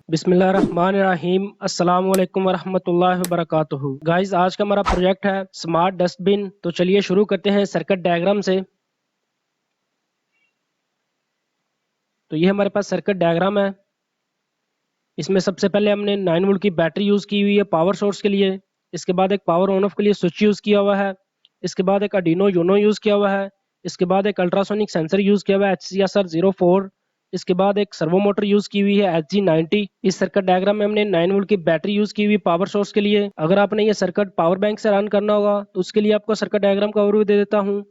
बिस्मिल्लाहिर्रहमानिर्रहीम अस्सलाम वालेकुम वरहमतुल्लाहि वबरकातुहू। गाइस, आज का हमारा प्रोजेक्ट है स्मार्ट डस्टबिन। तो चलिए शुरू करते हैं सर्किट डायग्राम से। तो ये हमारे पास सर्किट डायग्राम है। इसमें सबसे पहले हमने 9 वोल्ट की बैटरी यूज़ की हुई है पावर सोर्स के लिए। इसके बाद एक पावर ऑन ऑफ के लिए स्विच यूज़ किया हुआ है। इसके बाद एक आर्डिनो यूनो यूज़ किया हुआ है। इसके बाद एक अल्ट्रासोनिक सेंसर यूज़ किया हुआ है HCSR04। इसके बाद एक सर्वो मोटर यूज़ की हुई है HG90। इस सर्किट डायग्राम में हमने 9 वोल्ट की बैटरी यूज़ की हुई पावर सोर्स के लिए। अगर आपने ये सर्किट पावर बैंक से रन करना होगा तो उसके लिए आपको सर्किट डायग्राम का ओवरव्यू दे देता हूँ।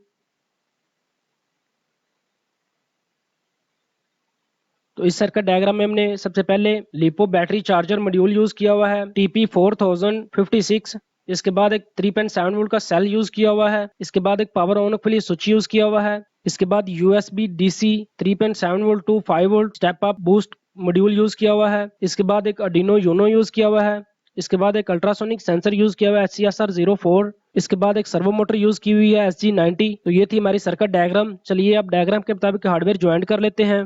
तो इस सर्किट डायग्राम में हमने सबसे पहले lipo battery charger module use किया हुआ है TP4056। इसके बाद एक 3.7 वोल्ट का सेल यूज किया हुआ है। इसके बाद एक पावर ऑन ऑफ के लिए स्विच यूज किया हुआ है। इसके बाद USB DC 3.7 volt to 5 volt step up boost module use किया हुआ है। इसके बाद एक आर्डिनो यूनो यूज किया हुआ है। इसके बाद एक अल्ट्रासोनिक सेंसर यूज किया हुआ है HCSR04। इसके बाद एक सर्वो मोटर यूज की हुई है SG90। तो ये थी हमारी सर्किट डायग्राम। चलिए अब डायग्राम के मुताबिक हार्डवेयर ज्वाइन कर लेते हैं।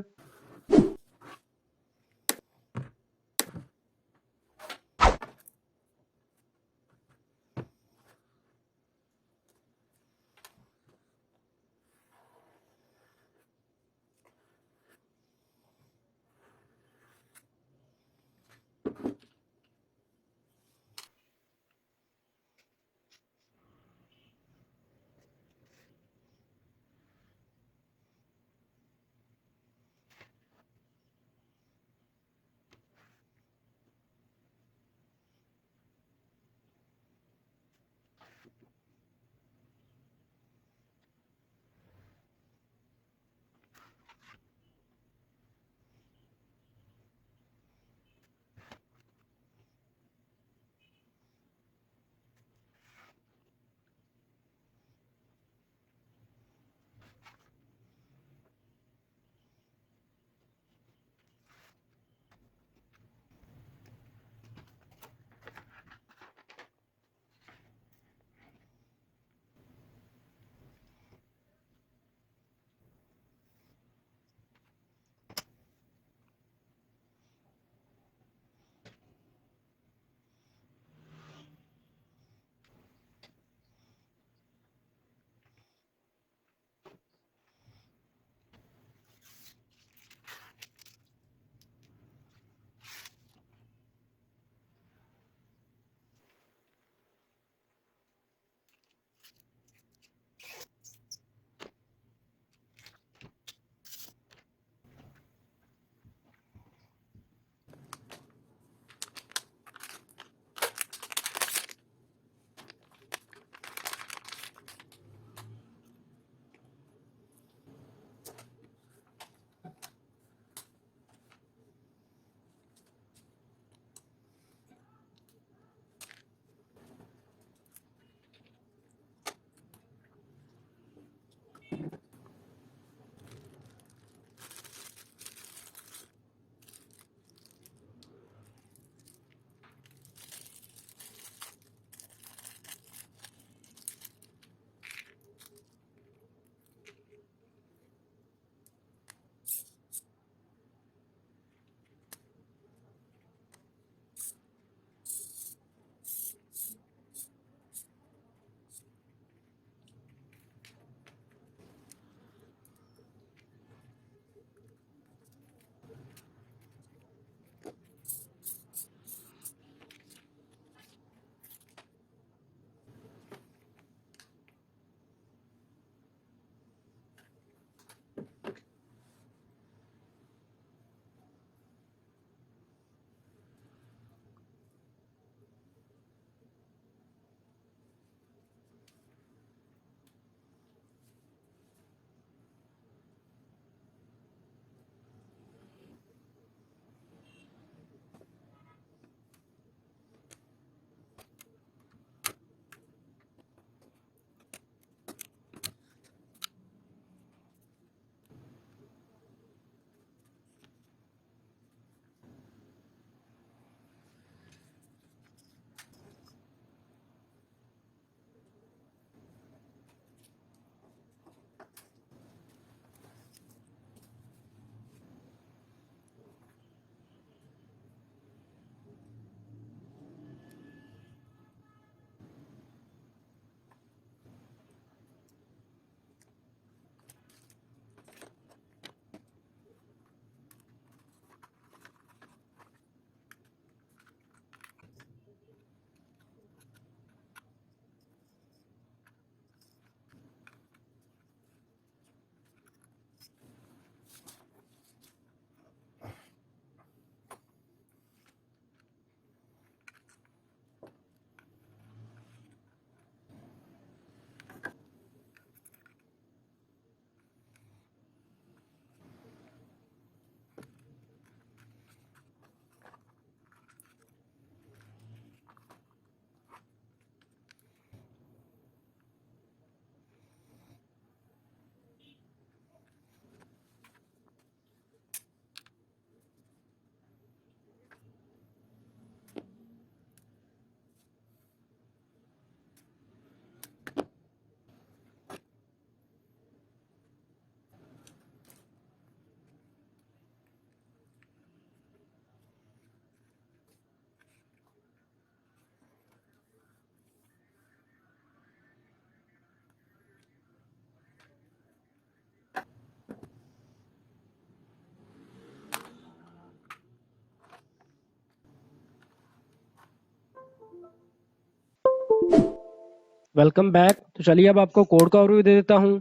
Welcome back. तो चलिए अब आपको कोड का ओवरव्यू दे देता हूँ।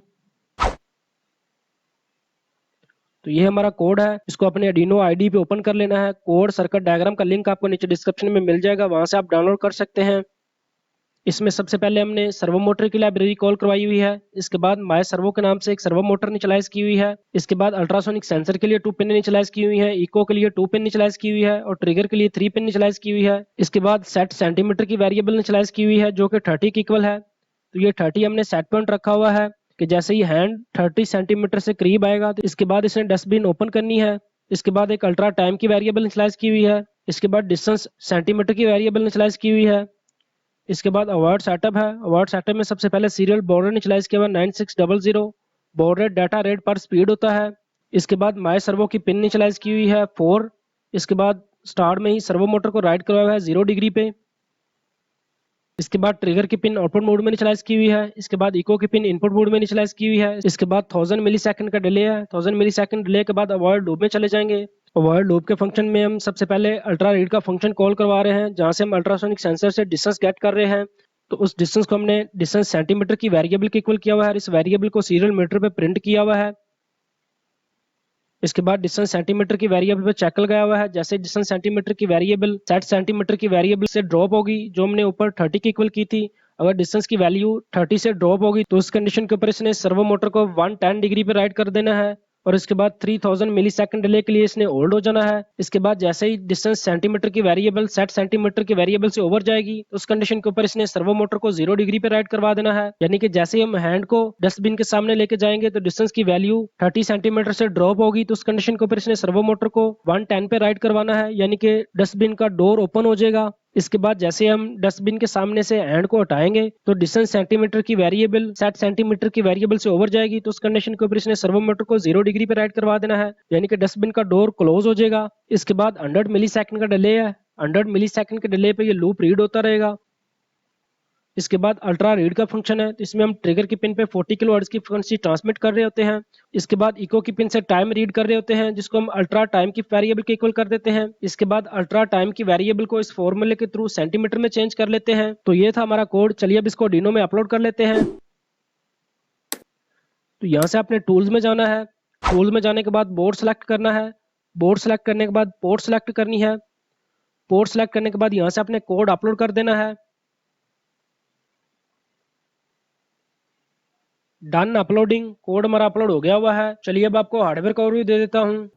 तो ये हमारा कोड है, इसको अपने एडिनो आईडी पे ओपन कर लेना है। कोड सर्किट डायग्राम का लिंक आपको नीचे डिस्क्रिप्शन में मिल जाएगा, वहां से आप डाउनलोड कर सकते हैं। इसमें सबसे पहले हमने सर्वो मोटर की लाइब्रेरी कॉल करवाई हुई है। इसके बाद माय सर्वो के नाम से एक सर्वो मोटर इनिशियलाइज की हुई है। इसके बाद अल्ट्रासोनिक सेंसर के लिए 2 पिन इनिशियलाइज की हुई है, इको के लिए 2 पिन इनिशियलाइज की हुई है और ट्रिगर के लिए 3 पिन इनिशियलाइज की हुई है। इसके बाद सेट सेंटीमीटर की वेरिएबल इनिशियलाइज की हुई है जो कि 30 के इक्वल है। तो ये 30 हमने सेट पॉइंट रखा हुआ है कि जैसे ही हैंड 30 सेंटीमीटर से करीब आएगा तो इसके बाद इसने डस्टबिन ओपन करनी है। इसके बाद एक अल्ट्रा टाइम की वेरिएबल इनिशियलाइज की हुई है। इसके बाद डिस्टेंस सेंटीमीटर की वेरिएबल इनिशियलाइज की हुई है। इसके बाद अवार्ड सेटअप है। अवार्ड सेटअप में सबसे पहले सीरियल बॉर्डर इनिशियलाइज किया हुआ 9600 बॉर्डर डाटा रेट पर स्पीड होता है। इसके बाद माई सर्वो की पिन इनिशियलाइज की हुई है 4। इसके बाद स्टार्ट में ही सर्वो मोटर को राइट करवाया हुआ है 0 डिग्री पे। इसके बाद ट्रिगर की पिन आउटपुट मोड में इनिशियलाइज की हुई है। इसके बाद इको की पिन इनपुट मोड में इनिशियलाइज की हुई है। इसके बाद 1000 मिली सेकंड का डिले है। 1000 मिली सेकंड डिले के बाद अवॉइड लूप में चले जाएंगे। अवॉइड लूप के फंक्शन में हम सबसे पहले अल्ट्रा रीड का फंक्शन कॉल करवा रहे हैं, जहां से हम अल्ट्रासोनिक सेंसर से डिस्टेंस गेट कर रहे हैं। तो उस डिस्टेंस को हमने डिस्टेंस सेंटीमीटर की वेरिएबल के इक्वल किया हुआ है और इस वेरिएबल को सीरियल मीटर पे प्रिंट किया हुआ है। इसके बाद डिस्टेंस सेंटीमीटर की वेरिएबल पे चेक लगाया हुआ है। जैसे डिस्टेंस सेंटीमीटर की वेरिएबल सेट सेंटीमीटर की वेरिएबल से ड्रॉप होगी, जो हमने ऊपर 30 की इक्वल की थी, अगर डिस्टेंस की वैल्यू 30 से ड्रॉप होगी तो उस कंडीशन के ऊपर इसने सर्वो मोटर को 110 डिग्री पे राइट कर देना है और इसके बाद 3000 मिली सेकंड डिले के लिए इसने होल्ड हो जाना है। इसके बाद जैसे ही डिस्टेंस सेंटीमीटर की वेरिएबल सेट सेंटीमीटर की वेरिएबल से ओवर जाएगी तो उस कंडीशन के ऊपर इसने सर्वो मोटर को 0 डिग्री पे राइट करवा देना है। यानी कि जैसे ही हम हैंड को डस्टबिन के सामने लेके जाएंगे तो डिस्टेंस की वैल्यू 30 सेंटीमीटर से ड्रॉप होगी, तो उस कंडीशन के ऊपर इसने सर्वो मोटर को 110 पे राइट करवाना है, यानी कि डस्टबिन का डोर ओपन हो जाएगा। इसके बाद जैसे हम डस्टबिन के सामने से हैंड को हटाएंगे तो डिस्टेंस सेंटीमीटर की वेरिएबल सेट सेंटीमीटर की वेरिएबल से ओवर जाएगी, तो उस कंडीशन के ऊपर इसने सर्वो मोटर को 0 डिग्री पे राइट करवा देना है, यानी कि डस्टबिन का डोर क्लोज हो जाएगा। इसके बाद 100 मिली सेकंड का डिले है। 100 मिली सेकंड के डिले पे ये लूप रीड होता रहेगा। इसके बाद अल्ट्रा रीड का फंक्शन है, तो इसमें हम ट्रिगर की पिन पे 40 किलो हर्ट्ज की फ्रीक्वेंसी ट्रांसमिट कर रहे होते हैं। इसके बाद इको की पिन से टाइम रीड कर रहे होते हैं, जिसको हम अल्ट्रा टाइम की वेरिएबल के इक्वल कर देते हैं। इसके बाद अल्ट्रा टाइम की वेरिएबल को इस फॉर्मूले के थ्रू सेंटीमीटर में चेंज कर लेते हैं। तो ये था हमारा कोड। चलिए अब इसको आर्डिनो में अपलोड कर लेते हैं। तो यहाँ से आपने टूल्स में जाना है। टूल में जाने के बाद बोर्ड सेलेक्ट करना है। बोर्ड सेलेक्ट करने के बाद पोर्ट सेलेक्ट करनी है। पोर्ट सेलेक्ट करने के बाद यहाँ से आपने कोड अपलोड कर देना है। Done uploading. कोड हमारा अपलोड हो गया हुआ है। चलिए अब आपको हार्डवेयर का ओवरव्यू दे देता हूँ।